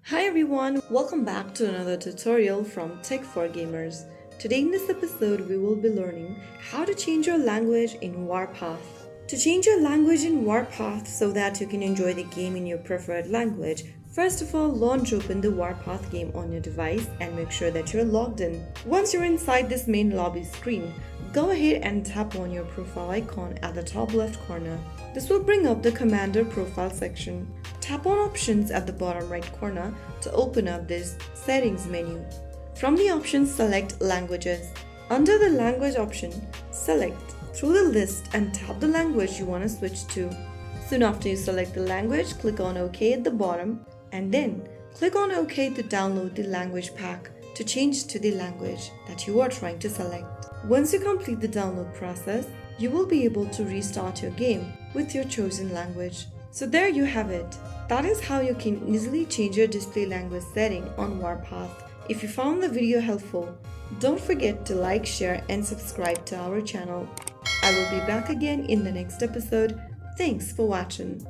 Hi everyone, welcome back to another tutorial from Tech for Gamers. Today in this episode we will be learning how to change your language in Warpath. To change your language in Warpath so that you can enjoy the game in your preferred language, first of all launch open the Warpath game on your device and make sure that you're logged in. Once you're inside this main lobby screen, go ahead and tap on your profile icon at the top left corner. This will bring up the Commander profile section. Tap on Options at the bottom right corner to open up this Settings menu. From the options, select Languages. Under the Language option, select through the list and tap the language you want to switch to. Soon after you select the language, click on OK at the bottom and then click on OK to download the language pack to change to the language that you are trying to select. Once you complete the download process, you will be able to restart your game with your chosen language. So there you have it. That is how you can easily change your display language setting on Warpath. If you found the video helpful, don't forget to like, share and subscribe to our channel. I will be back again in the next episode. Thanks for watching.